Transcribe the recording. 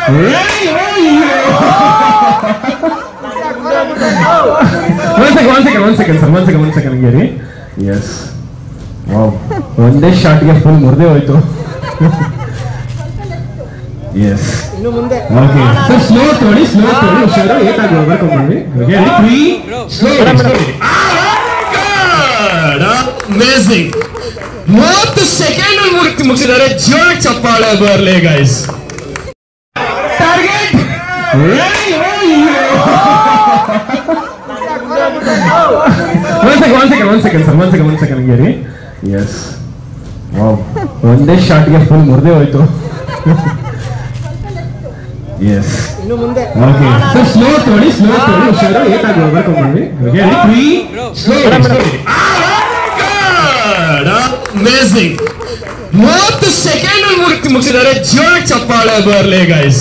One second, Gary. Yes. Wow. One day shot get full murde hoytu. Yes. Okay. So slow todi. Ushara ಏಟಾಗಿ overcome ಮಾಡಿ. Okay. 3 slow. God. Amazing. 30 second ಅಲ್ಲಿ ಮುಗಿಸಿದ್ದಾರೆ. ಜೋರ್ ಚಪ್ಪಾಳೆ ಬರಲಿ guys. Target. One second, Gary. Yes. Wow. One day shot get full murde hoytu. Yes. Okay. So slow todi. Ushara ಏಟಾಗಿ overcome ಮಾಡಿ. Okay. 3 slow. God. Amazing. 30 second ಅಲ್ಲಿ ಮುಗಿಸಿದ್ದಾರೆ. ಜೋರ್ ಚಪ್ಪಾಳೆ ಬರಲಿ guys.